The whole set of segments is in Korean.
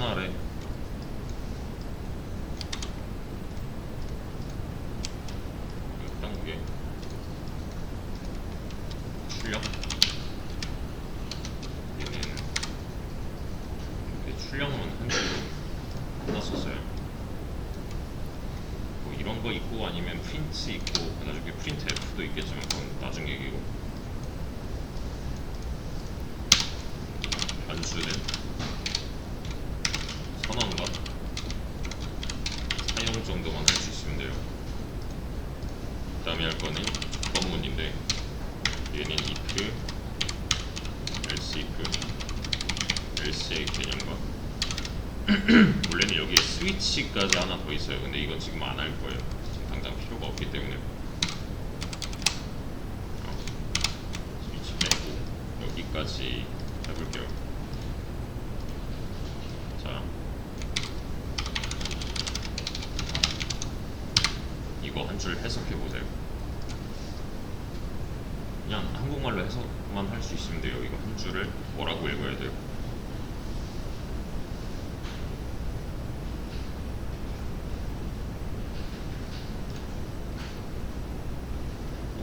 순하래. 일단 그게 출력. 얘는 이렇게 출력문 한 줄로 끝났었어요. 뭐 이런 거 있고 아니면 프린트 있고 나중에 프린트 F도 있겠지만 그건 나중 얘기고. 변수는 선언과 사용 정도만 할 수 있으면 돼요. 그 다음에 할 거는 조건문인데 얘는 if, else if, else의 개념과 원래는 여기에 스위치까지 하나 더 있어요. 근데 이건 지금 안 할 거예요. 지금 당장 필요가 없기 때문에 스위치 빼고 여기까지 해볼게요. 자, 이거 한 줄 해석해보세요. 그냥 한국말로 해석만 할 수 있으면 돼요. 이거 한 줄을 뭐라고 읽어야 돼요?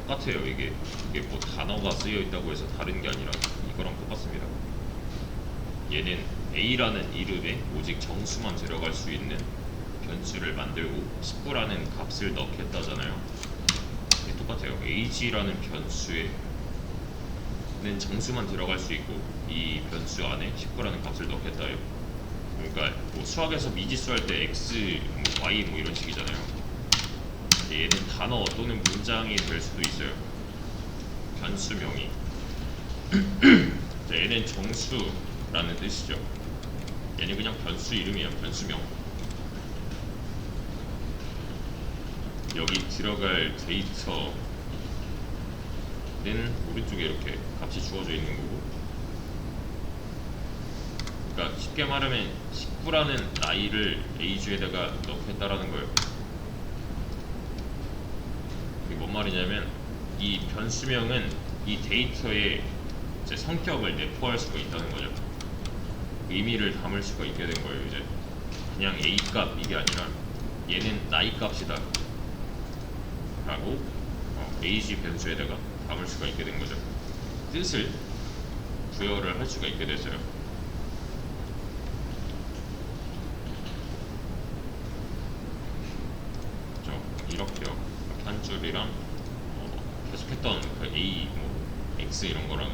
똑같아요. 이게 뭐 단어가 쓰여 있다고 해서 다른 게 아니라 이거랑 똑같습니다. 얘는 A라는 이름에 오직 정수만 들어갈 수 있는 변수를 만들고 19라는 값을 넣겠다잖아요. 이게 똑같아요. ag라는 변수에는 정수만 들어갈 수 있고 이 변수 안에 19라는 값을 넣겠다요. 그러니까 뭐 수학에서 미지수 할 때 x, 뭐 y 뭐 이런 식이잖아요. 얘는 단어 또는 문장이 될 수도 있어요. 변수명이. 얘는 정수라는 뜻이죠. 얘는 그냥 변수 이름이에요. 변수명. 여기 들어갈 데이터는 오른쪽에 이렇게 값이 주어져 있는 거고, 그러니까 쉽게 말하면 19라는 나이를 a주에다가 넣겠다라는 거예요. 이게 뭔 말이냐면 이 변수명은 이 데이터의 이제 성격을 내포할 수가 있다는 거죠. 의미를 담을 수가 있게 된 거예요. 이제 그냥 a 값 이게 아니라 얘는 나이 값이다 라고 ag 변수에다가 담을 수가 있게 된 거죠. 뜻을 부여를 할 수가 있게 됐어요. 이렇게요. 한 줄이랑 계속했던 그 a, 뭐 x 이런 거랑은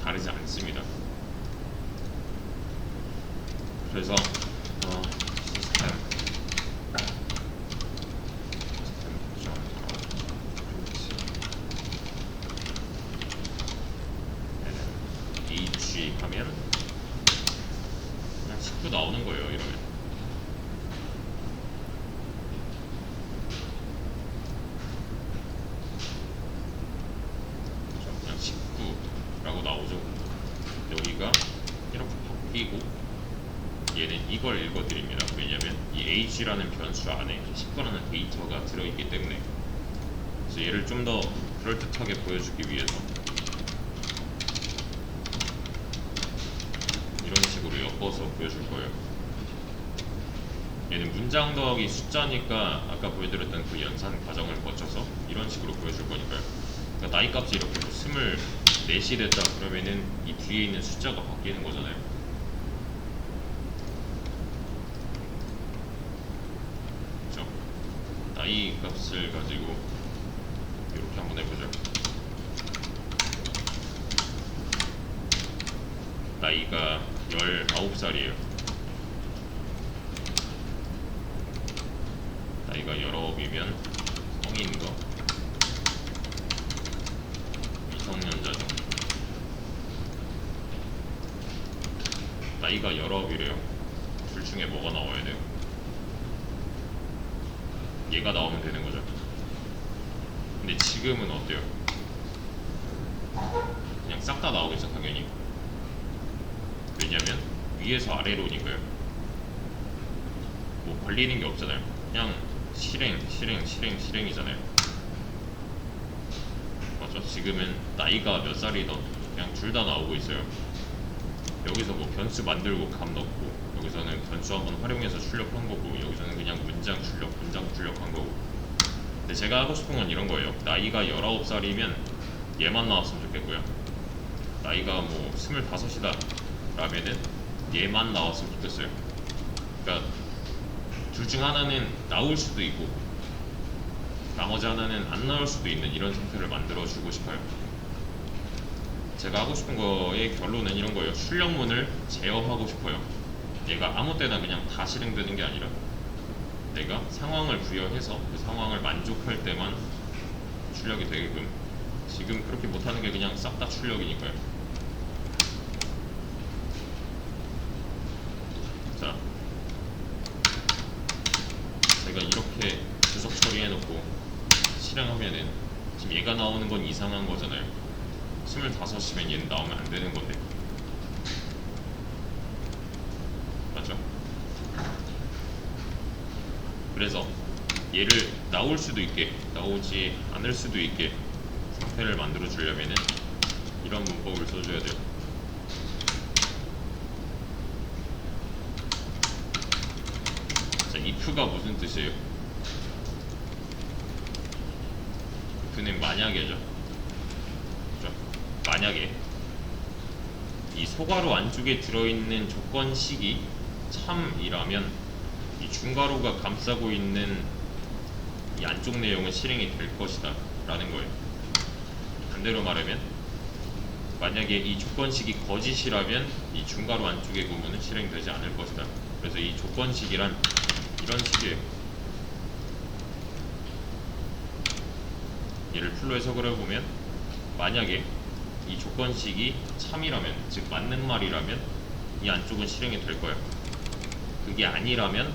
다르지 않습니다. 그래서 하면 그냥 19 나오는 거예요. 이러면 그냥 19라고 나오죠. 여기가 이렇게 바뀌고 얘는 이걸 읽어드립니다. 왜냐면 이 ag라는 변수 안에 19라는 데이터가 들어있기 때문에. 그래서 얘를 좀 더 그럴듯하게 보여주기 위해서 이런 식으로 엮어서 보여줄 거예요. 얘는 문장 더하기 숫자니까 아까 보여드렸던 그 연산 과정을 거쳐서 이런 식으로 보여줄 거니까요. 그러니까 나이 값이 이렇게 뭐 24이 됐다 그러면은 이 뒤에 있는 숫자가 바뀌는 거잖아요. 그렇죠? 나이 값을 가지고 이렇게 한번 해보죠. 나이가 19살이에요. 나이가 19이면 성인과 미성년자죠. 나이가 19이래요. 둘 중에 뭐가 나와야 돼요? 얘가 나오면 되는 거죠. 근데 지금은 어때요? 그냥 싹 다 나오겠죠, 당연히. 왜냐면 위에서 아래로니까요. 뭐 걸리는 게 없잖아요. 그냥 실행이잖아요. 맞죠? 지금은 나이가 몇 살이든 그냥 둘 다 나오고 있어요. 여기서 뭐 변수 만들고 값 넣고, 여기서는 변수 한번 활용해서 출력한 거고, 여기서는 그냥 문장 출력한 거고. 근데 제가 하고 싶은 건 이런 거예요. 나이가 19살이면 얘만 나왔으면 좋겠고요. 나이가 뭐 25이다 라면은 얘만 나왔으면 좋겠어요. 그러니까 둘 중 하나는 나올 수도 있고 나머지 하나는 안 나올 수도 있는 이런 상태를 만들어 주고 싶어요. 제가 하고 싶은 거의 결론은 이런 거예요. 출력문을 제어하고 싶어요. 얘가 아무 때나 그냥 다 실행되는 게 아니라 내가 상황을 부여해서 그 상황을 만족할 때만 출력이 되게끔. 지금 그렇게 못하는 게 그냥 싹 다 출력이니까요. 자, 제가 이렇게 주석 처리해놓고 실행하면은 지금 얘가 나오는 건 이상한 거잖아요. 25이면 얘는 나오면 안 되는 건데, 맞죠? 그래서 얘를 나올 수도 있게 나오지 않을 수도 있게 상태를 만들어 주려면은 이런 문법을 써줘야 돼요. 자, if가 무슨 뜻이에요? if는 만약에죠. 그렇죠? 만약에 이 소괄호 안쪽에 들어있는 조건식이 참이라면 이 중괄호가 감싸고 있는 이 안쪽 내용은 실행이 될 것이다 라는 거예요. 반대로 말하면 만약에 이 조건식이 거짓이라면 이 중괄호 안쪽의 부분은 실행되지 않을 것이다. 그래서 이 조건식이란 이런 식이에요. 얘를 풀로 해석을 해보면 만약에 이 조건식이 참이라면, 즉 맞는 말이라면 이 안쪽은 실행이 될 거야. 그게 아니라면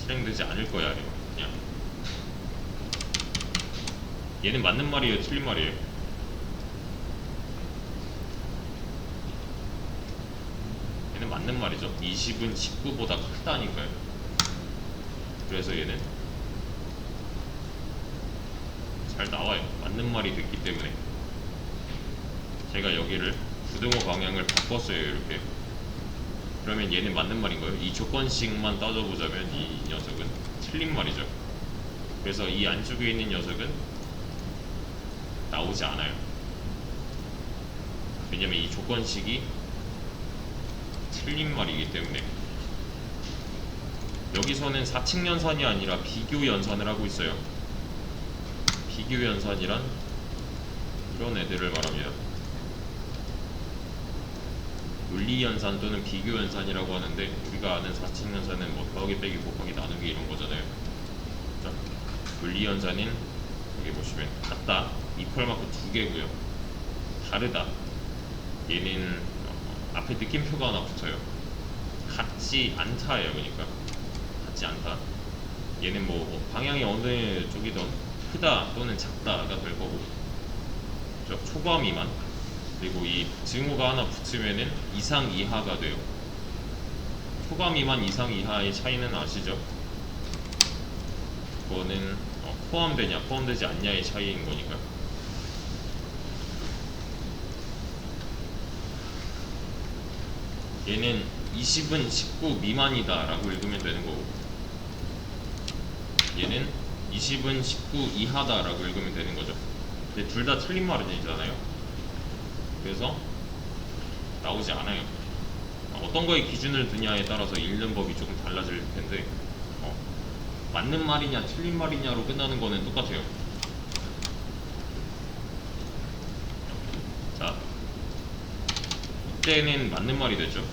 실행되지 않을 거야. 그냥 얘는 맞는 말이에요, 틀린 말이에요? 얘는 맞는 말이죠. 20은 19보다 크다니까요. 그래서 얘는 잘 나와요. 맞는 말이 됐기 때문에. 제가 여기를 부등호 방향을 바꿨어요. 이렇게. 그러면 얘는 맞는 말인 거예요. 이 조건식만 따져보자면 이 녀석은 틀린 말이죠. 그래서 이 안쪽에 있는 녀석은 나오지 않아요. 왜냐면 이 조건식이 틀린 말이기 때문에. 여기서는 사칙연산이 아니라 비교연산을 하고 있어요. 비교연산이란 이런 애들을 말합니다. 물리연산 또는 비교연산이라고 하는데, 우리가 아는 사칙연산은 뭐 더하기 빼기 곱하기 나누기 이런 거잖아요. 자, 물리연산인 여기 보시면 같다, 이퀄 마크 두 개고요. 다르다, 얘는 앞에 느낌표가 하나 붙어요. 같지 않다예요. 그러니까 같지 않다. 얘는 뭐 방향이 어느 쪽이든 크다 또는 작다가 될 거고, 초과 미만. 그리고 이 증오가 하나 붙으면은 이상 이하가 돼요. 초과 미만 이상 이하의 차이는 아시죠? 그거는 포함되냐 포함되지 않냐의 차이인 거니까. 얘는 20은 19 미만이다 라고 읽으면 되는 거고, 얘는 20은 19 이하다 라고 읽으면 되는 거죠. 근데 둘 다 틀린 말이잖아요. 그래서 나오지 않아요. 어떤 거에 기준을 두냐에 따라서 읽는 법이 조금 달라질 텐데, 맞는 말이냐 틀린 말이냐로 끝나는 거는 똑같아요. 자, 이때는 맞는 말이 됐죠.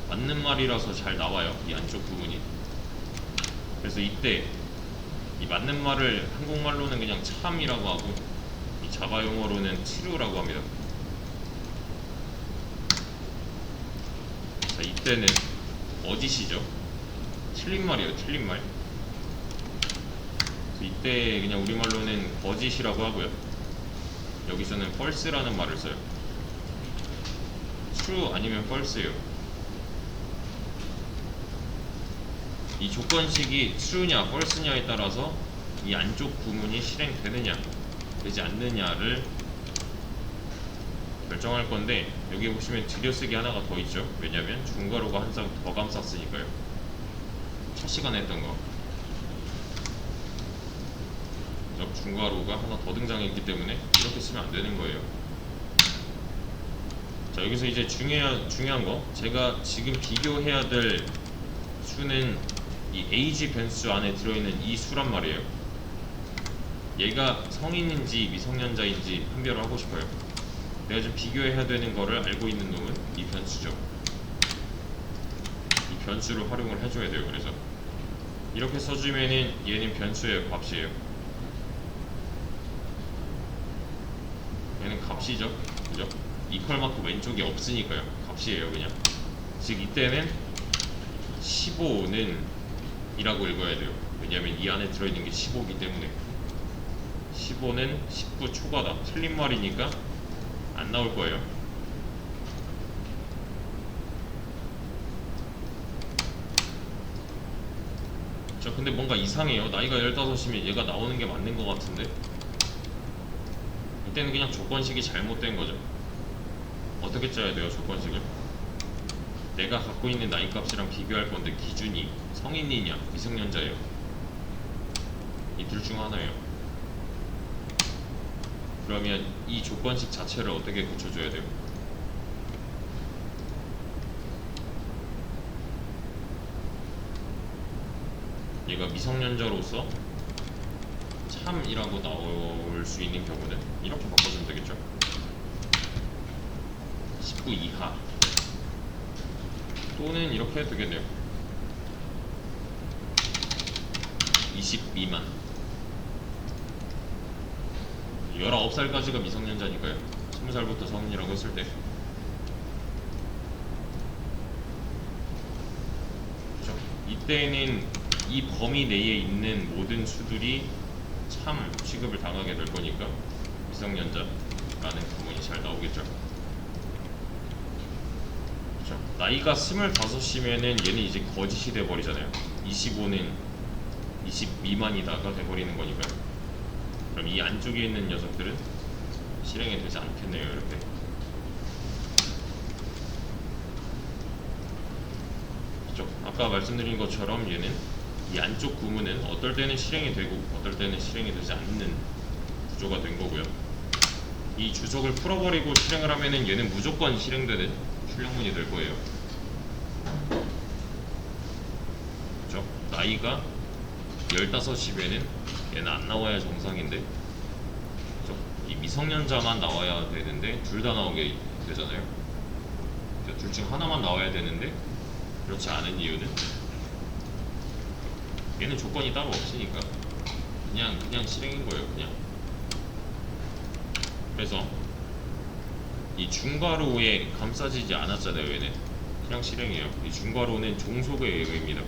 맞는 말이라서 잘 나와요, 이 안쪽 부분이. 그래서 이때 이 맞는 말을 한국말로는 그냥 참이라고 하고, 이 자바 용어로는 true라고 합니다. 자, 이때는 어짓이죠. 틀린 말이에요, 틀린 말. 이때 그냥 우리말로는 거짓이라고 하고요. 여기서는 false라는 말을 써요. true 아니면 false예요. 이 조건식이 true냐 false냐에 따라서 이 안쪽 구문이 실행되느냐 되지 않느냐를 결정할 건데, 여기 보시면 들여쓰기 하나가 더 있죠. 왜냐면 중괄호가 한 장 더 감쌌으니까요. 첫 시간에 했던 거 중괄호가 하나 더 등장했기 때문에 이렇게 쓰면 안 되는 거예요. 자, 여기서 이제 중요한 거, 제가 지금 비교해야 될 수는 이 age 변수 안에 들어있는 이 수란 말이에요. 얘가 성인인지 미성년자인지 판별을 하고 싶어요. 내가 지금 비교해야 되는 거를 알고 있는 놈은 이 변수죠. 이 변수를 활용을 해줘야 돼요. 그래서 이렇게 써주면은 얘는 변수의 값이에요. 얘는 값이죠. 그죠? 이퀄 마크 왼쪽이 없으니까요. 값이에요, 그냥. 즉 이때는 15는 이라고 읽어야 돼요. 왜냐면 이 안에 들어있는 게 15이기 때문에. 15는 19 초과다. 틀린 말이니까 안 나올 거예요. 자, 근데 뭔가 이상해요. 나이가 15이면 얘가 나오는 게 맞는 것 같은데. 이때는 그냥 조건식이 잘못된 거죠. 어떻게 짜야 돼요, 조건식을? 내가 갖고 있는 나이 값이랑 비교할 건데 기준이 성인이냐 미성년자예요. 이 둘 중 하나예요. 그러면 이 조건식 자체를 어떻게 고쳐줘야 돼요? 얘가 미성년자로서 참이라고 나올 수 있는 경우는 이렇게 바꿔주면 되겠죠? 19 이하 또는 이렇게 해도 되겠네요. 20 미만. 19살까지가 미성년자니까요. 20살부터 성인이라고 했을 때. 그렇죠? 이때는 이 범위 내에 있는 모든 수들이 참 취급을 당하게 될 거니까 미성년자라는 구문이 잘 나오겠죠. 그렇죠? 나이가 25이면은 얘는 이제 거짓이 돼버리잖아요. 25는 20 미만이다가 돼버리는 거니까요. 그럼 이 안쪽에 있는 녀석들은 실행이 되지 않겠네요. 이렇게. 그렇죠? 아까 말씀드린 것처럼 얘는 이 안쪽 구문은 어떨 때는 실행이 되고 어떨 때는 실행이 되지 않는 구조가 된 거고요. 이 주석을 풀어버리고 실행을 하면은 얘는 무조건 실행되는 출력문이 될 거예요. 그렇죠? 나이가 15이면은 얘는 안 나와야 정상인데, 그렇죠? 이 미성년자만 나와야 되는데 둘 다 나오게 되잖아요. 둘 중 하나만 나와야 되는데 그렇지 않은 이유는 얘는 조건이 따로 없으니까 그냥 실행인 거예요. 그냥. 그래서 이 중괄호에 감싸지지 않았잖아요. 얘는 그냥 실행이에요. 이 중괄호는 종속의 의미입니다.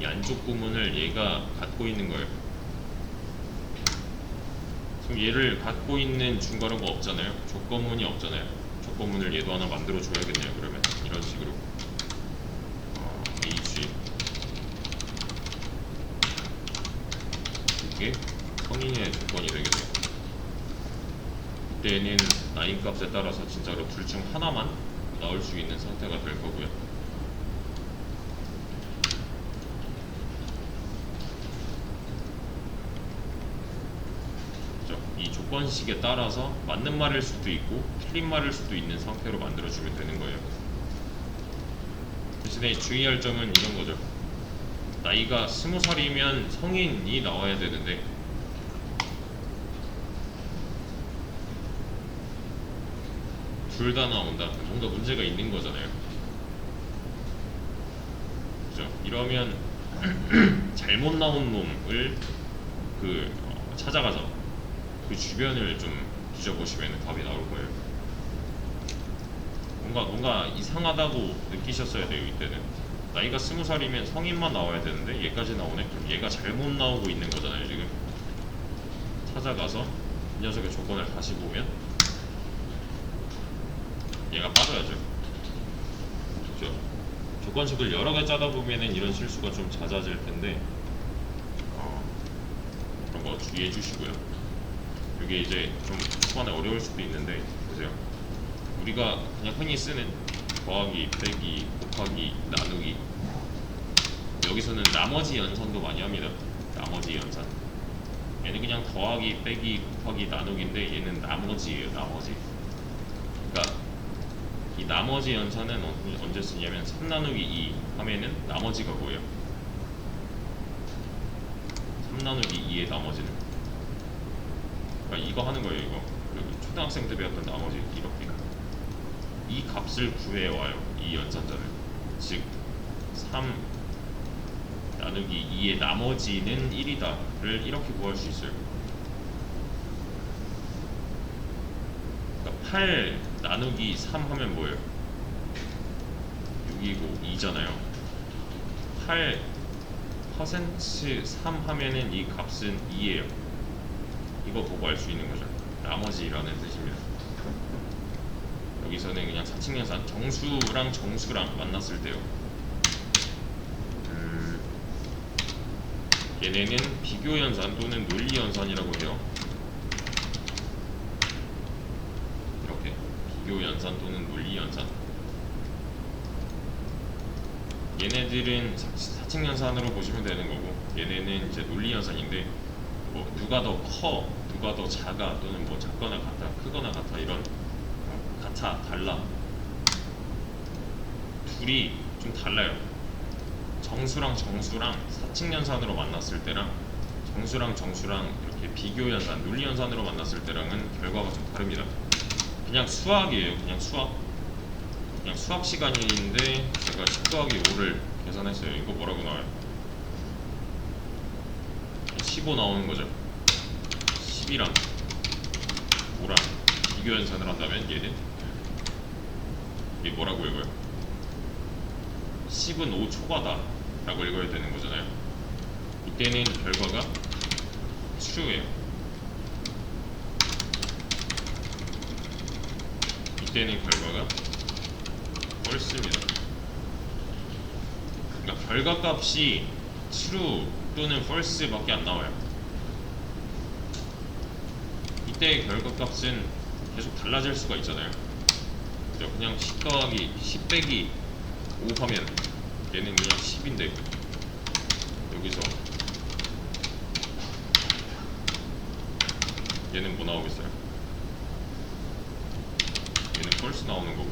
이 안쪽 구문을 얘가 갖고 있는 거예요. 지금 얘를 갖고 있는 중괄호가 없잖아요. 조건문이 없잖아요. 조건문을 얘도 하나 만들어 줘야겠네요. 그러면 이런 식으로 H 이게 성인의 조건이 되겠네요. 이때는 나이 값에 따라서 진짜로 둘 중 하나만 나올 수 있는 상태가 될 거고요. 이 조건식에 따라서 맞는 말일 수도 있고 틀린 말일 수도 있는 상태로 만들어주면 되는 거예요. 대신에 주의할 점은 이런 거죠. 나이가 20살이면 성인이 나와야 되는데 둘 다 나온다. 뭔가 문제가 있는 거잖아요. 그죠? 이러면 잘못 나온 놈을 찾아가서 그 주변을 좀 뒤져보시면 답이 나올 거예요. 뭔가 이상하다고 느끼셨어야 돼요. 이때는 나이가 20살이면 성인만 나와야 되는데 얘까지 나오네? 그럼 얘가 잘못 나오고 있는 거잖아요. 지금 찾아가서 이 녀석의 조건을 다시 보면 얘가 빠져야죠. 그렇죠? 조건식을 여러 개 짜다 보면은 이런 실수가 좀 잦아질 텐데 그런 거 주의해 주시고요. 이게 이제 좀 초반에 어려울 수도 있는데 보세요. 우리가 그냥 흔히 쓰는 더하기, 빼기, 곱하기, 나누기, 여기서는 나머지 연산도 많이 합니다. 나머지 연산. 얘는 그냥 더하기, 빼기, 곱하기, 나누기인데 얘는 나머지예요. 나머지. 그러니까 이 나머지 연산은 언제 쓰냐면 3 나누기 2 하면은 나머지가 뭐예요? 3 나누기 2의 나머지는, 그러니까 이거 하는 거예요. 이거 초등학생 때 배웠던 나머지. 이렇게 이 값을 구해와요. 이 연산자를. 즉 3 나누기 2의 나머지는 1이다 를 이렇게 구할 수 있어요. 그러니까 8 나누기 3 하면 뭐예요? 6이고 2잖아요. 8 3 하면은 이 값은 2예요. 이거 보고 알 수 있는 거죠. 나머지라는 뜻입니다. 여기서는 그냥 사칙연산 정수랑 정수랑 만났을 때요. 얘네는 비교연산 또는 논리연산이라고 해요. 이렇게 비교연산 또는 논리연산. 얘네들은 사칙연산으로 보시면 되는 거고, 얘네는 이제 논리연산인데 뭐 누가 더 커, 누가 더 작아, 또는 뭐 작거나 같아, 크거나 같아, 이런 같아, 달라, 둘이 좀 달라요. 정수랑 정수랑 사칙연산으로 만났을 때랑 정수랑 정수랑 이렇게 비교연산, 논리연산으로 만났을 때랑은 결과가 좀 다릅니다. 그냥 수학이에요. 그냥 수학 시간인데 제가 10 더하기 5를 계산했어요. 이거 뭐라고 나와요? 15 나오는 거죠. 10이랑 5랑 비교연산을 한다면 얘는 이게 뭐라고 읽어요? 10은 5 초과다 라고 읽어야 되는 거잖아요. 이때는 결과가 true예요. 이때는 결과가 false입니다. 그러니까 결과값이 true 또는 false 밖에 안 나와요. 이때의 결과값은 계속 달라질 수가 있잖아요. 그죠? 그냥 10 더하기 10 빼기 5 하면 얘는 그냥 10인데 여기서 얘는 뭐 나오겠어요? 얘는 false 나오는 거고,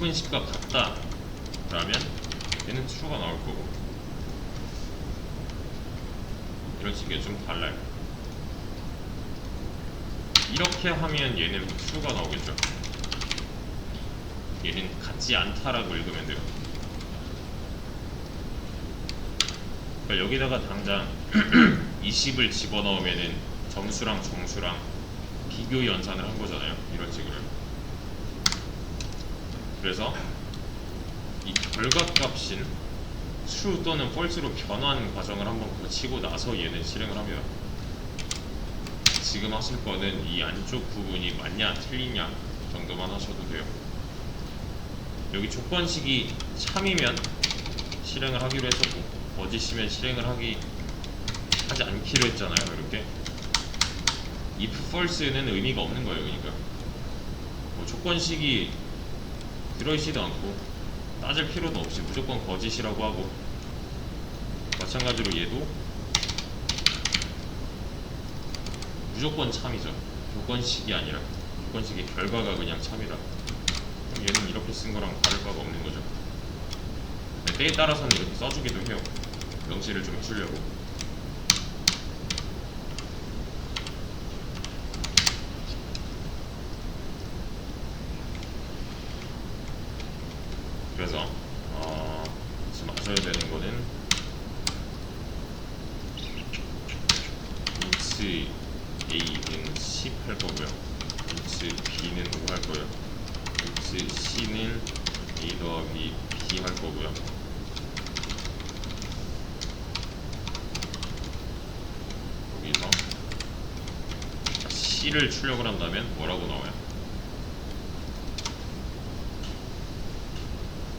은 10과 같다 라면 얘는 true가 나올 거고, 이런 식의 좀 달라요. 이렇게 하면 얘는 true가 나오겠죠. 얘는 같지 않다라고 읽으면 돼요. 그러니까 여기다가 당장 20을 집어넣으면은 정수랑 정수랑 비교 연산을 한 거잖아요. 이런 식으로. 그래서 이 결과값인 true 또는 false로 변환 과정을 한번 거치고 나서 얘는 실행을 합니다. 지금 하실 거는 이 안쪽 부분이 맞냐 틀리냐 정도만 하셔도 돼요. 여기 조건식이 참이면 실행을 하기로 했었고, 거짓이면 실행을 하지 않기로 했잖아요. 이렇게 if false는 의미가 없는 거예요. 그러니까 뭐 조건식이 들어있지도 않고 따질 필요도 없이 무조건 거짓이라고 하고, 마찬가지로 얘도 무조건 참이죠. 조건식이 아니라 조건식의 결과가 그냥 참이라. 얘는 이렇게 쓴 거랑 다를 바가 없는 거죠. 때에 따라서는 이렇게 써주기도 해요. 명시를 좀 해주려고. 그래서 지금 아셔야 되는 거는 int a는 10 할 거고요. int b는 5 할 거예요. int c는 a 더하기 b 할 거고요. 여기서 c를 출력을 한다면 뭐라고 나와요?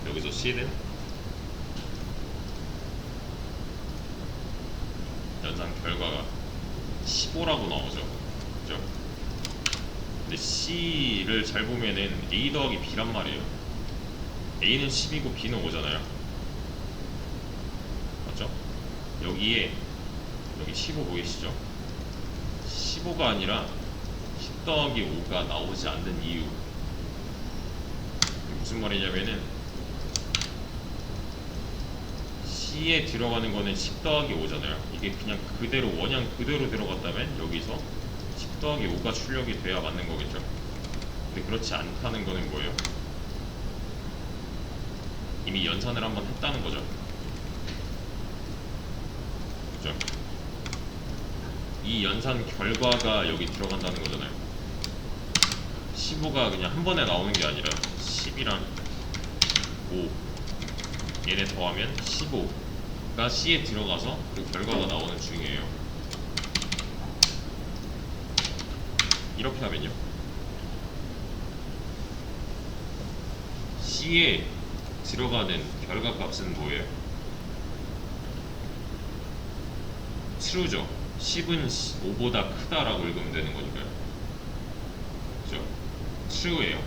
여기서 c는 연산 결과가 15라고 나오죠. 그죠? 근데 C를 잘 보면은 A 더하기 B란 말이에요. A는 10이고 B는 5잖아요. 맞죠? 여기에 여기 15 보이시죠? 15가 아니라 10 더하기 5가 나오지 않는 이유, 무슨 말이냐면은 C에 들어가는 거는 10 더하기 5잖아요. 이게 그냥 그대로 원형 그대로 들어갔다면 여기서 10 더하기 5가 출력이 돼야 맞는 거겠죠. 근데 그렇지 않다는 거는 뭐예요? 이미 연산을 한번 했다는 거죠. 그죠? 이 연산 결과가 여기 들어간다는 거잖아요. 15가 그냥 한 번에 나오는 게 아니라 10이랑 5 얘네 더하면 15가 C에 들어가서 그 결과가 나오는 중이에요. 이렇게 하면요, C에 들어가는 결과 값은 뭐예요? true죠. 10은 5보다 크다라고 읽으면 되는 거니까요. 그죠? true예요.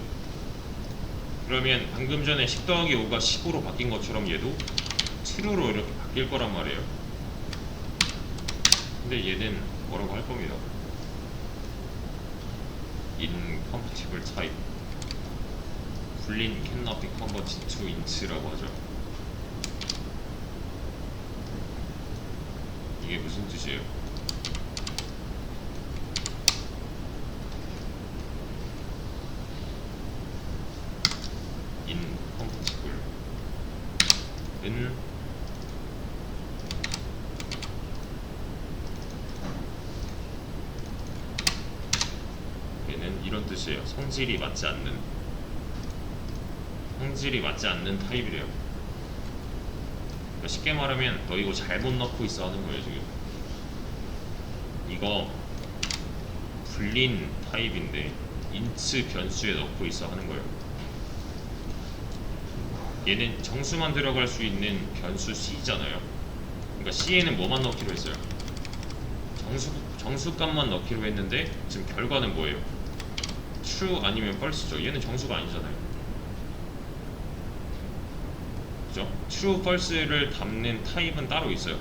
그러면 방금 전에 10 더하기 5가 10으로 바뀐 것처럼 얘도 true로 이렇게 바뀔 거란 말이에요. 근데 얘는 뭐라고 할 겁니다. incompatible type, boolean cannot be converted to int라고 하죠. 이게 무슨 뜻이에요? incompatible 은 얘는 이런 뜻이에요. 성질이 맞지 않는 타입이래요. 그러니까 쉽게 말하면 너 이거 잘못 넣고 있어 하는 거예요. 지금 이거 불린 타입인데 인트 변수에 넣고 있어 하는 거예요. 얘는 정수만 들어갈 수 있는 변수 C잖아요. 그러니까 C에는 뭐만 넣기로 했어요? 정수값만 넣기로 했는데 지금 결과는 뭐예요? true 아니면 false죠. 얘는 정수가 아니잖아요. 그죠? true, false를 담는 타입은 따로 있어요.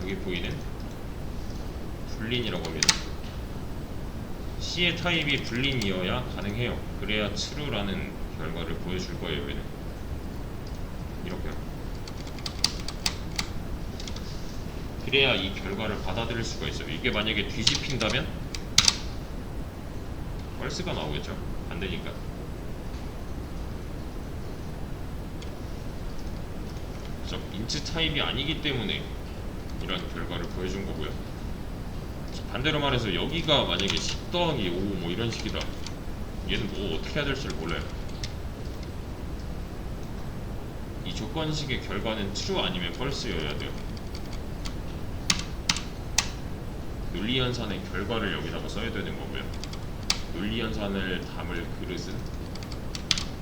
여기 보이는 불린이라고 합니다. C의 타입이 불린이어야 가능해요. 그래야 true라는 결과를 보여줄 거예요. 얘는 이렇게요. 그래야 이 결과를 받아들일 수가 있어요. 이게 만약에 뒤집힌다면 false가 나오겠죠. 안 되니까. 그죠? 인트 타입이 아니기 때문에 이런 결과를 보여준 거고요. 반대로 말해서 여기가 만약에 10 더하기 5 뭐 이런 식이다. 얘는 뭐 어떻게 해야 될지를 몰라요. 이 조건식의 결과는 true 아니면 false여야 돼요. 논리연산의 결과를 여기다가 써야 되는 거고요. 논리연산을 담을 그릇은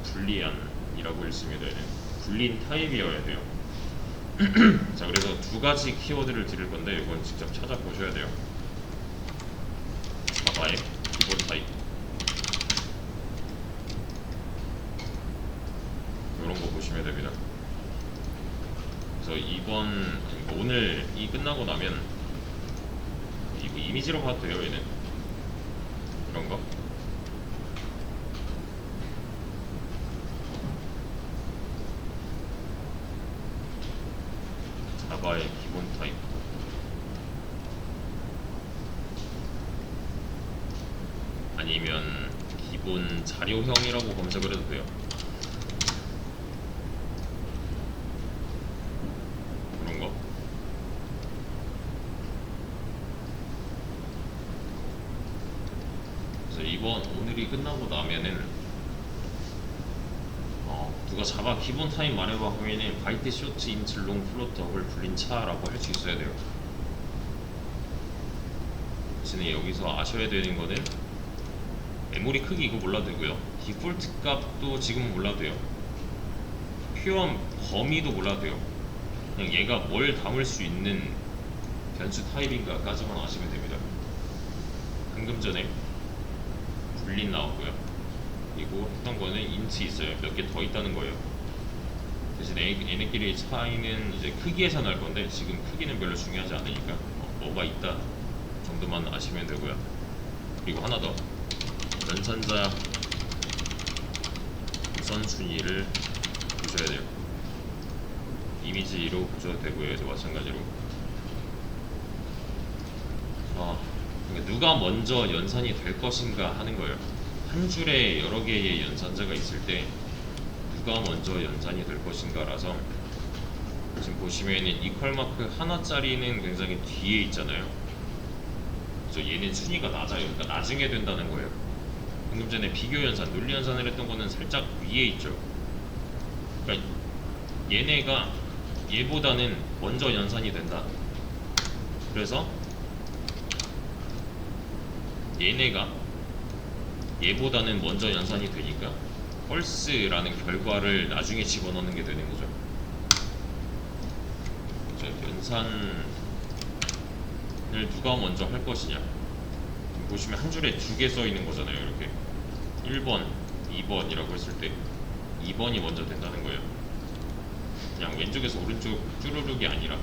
불리안이라고 읽습니다. 얘는 불린 타입이어야 돼요. 자, 그래서 두 가지 키워드를 드릴 건데 이건 직접 찾아보셔야 돼요. 자바의 기본 타입, 이런 거 보시면 됩니다. 그래서 오늘 이 끝나고 나면 이거 이미지로 봐도 돼요. 얘는 이런 거. 자바의 기본 타입. 아니면 기본 자료형이라고 검색을 해도 돼요. 그런 거. 그래서 오늘이 끝나고 나면은 누가 자바 기본 타입 말해봐 하면은 바이트 쇼트 인트 롱 플롯 더블 불린 차라고 할 수 있어야 돼요. 대신에 여기서 아셔야 되는 거는 메모리 크기 이거 몰라도 되고요. 디폴트 값도 지금은 몰라도 돼요. 표현 범위도 몰라도 돼요. 그냥 얘가 뭘 담을 수 있는 변수 타입인가까지만 아시면 됩니다. 방금 전에 불린 나왔고요. 그리고 했던 거는 인트 있어요. 몇 개 더 있다는 거예요. 대신 얘네끼리 차이는 이제 크기에서 날 건데 지금 크기는 별로 중요하지 않으니까 뭐가 있다 정도만 아시면 되고요. 그리고 하나 더, 연산자 우선순위를 보셔야 돼요. 이미지로 보셔도 되고요. 이제 마찬가지로 그러니까 누가 먼저 연산이 될 것인가 하는 거예요. 한 줄에 여러 개의 연산자가 있을 때 누가 먼저 연산이 될 것인가 라서, 지금 보시면은 이퀄 마크 하나짜리는 굉장히 뒤에 있잖아요. 그래서 얘는 순위가 낮아요. 그러니까 나중에 된다는 거예요. 방금 전에 비교 연산, 논리 연산을 했던 거는 살짝 위에 있죠. 그러니까 얘네가 얘보다는 먼저 연산이 된다. 그래서 얘네가 얘보다는 먼저 연산이 되니까 펄스라는 결과를 나중에 집어넣는 게 되는 거죠. 연산을 누가 먼저 할 것이냐, 보시면 한 줄에 두 개 써 있는 거잖아요. 이렇게 1번, 2번이라고 했을 때 2번이 먼저 된다는 거예요. 그냥 왼쪽에서 오른쪽 쭈루룩이 아니라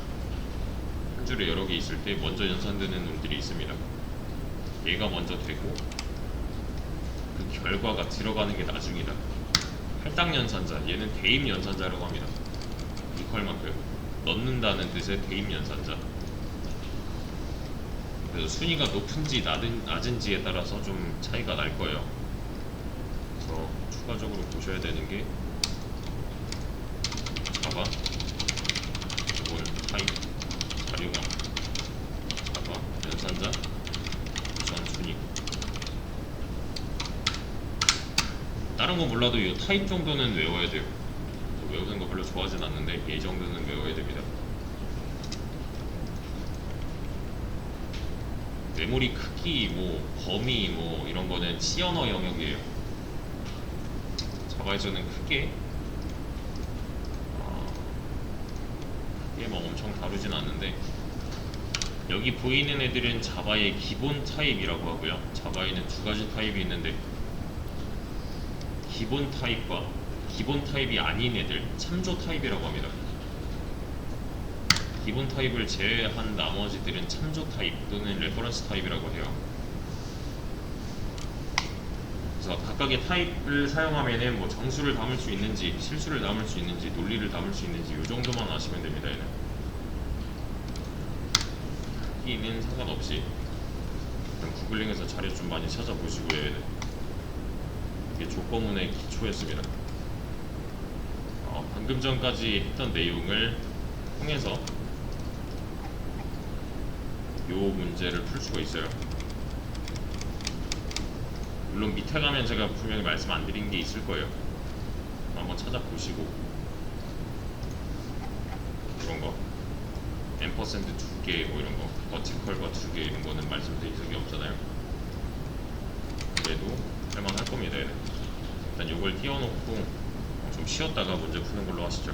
한 줄에 여러 개 있을 때 먼저 연산되는 놈들이 있습니다. 얘가 먼저 되고 그 결과가 들어가는 게 나중이다. 할당 연산자, 얘는 대입 연산자라고 합니다. 이퀄 만큼 넣는다는 뜻의 대입 연산자. 그래서 순위가 높은지 낮은지에 따라서 좀 차이가 날 거예요. 그래서 추가적으로 보셔야 되는 게 자바, 이건 타입, 자료가, 자바, 연산자, 우선 순위. 다른 건 몰라도 이 타입 정도는 외워야 돼요. 외우는 거 별로 좋아하진 않는데 이 정도는 외워야 됩니다. 메모리 크기, 범위, 이런 거는 C언어 영역이에요. 자바에서는 크게 엄청 다루진 않는데, 여기 보이는 애들은 자바의 기본 타입이라고 하고요. 자바에는 두 가지 타입이 있는데, 기본 타입과 기본 타입이 아닌 애들, 참조 타입이라고 합니다. 기본 타입을 제외한 나머지들은 참조 타입 또는 레퍼런스 타입이라고 해요. 그래서 각각의 타입을 사용하면은 정수를 담을 수 있는지, 실수를 담을 수 있는지, 논리를 담을 수 있는지 이 정도만 아시면 됩니다. 얘는 크기는 상관없이 구글링에서 자료 좀 많이 찾아보시고요. 얘는 이게 조건문의 기초였습니다. 방금 전까지 했던 내용을 통해서 요 문제를 풀 수가 있어요. 물론 밑에 가면 제가 분명히 말씀 안 드린 게 있을 거예요. 한번 찾아보시고, 이런 거 앰퍼센드 2개 이런 거, 버티컬과 2개 이런 거는 말씀드린 적이 없잖아요. 그래도 할만할 겁니다. 얘는. 일단 요걸 띄워놓고 좀 쉬었다가 문제 푸는 걸로 하시죠.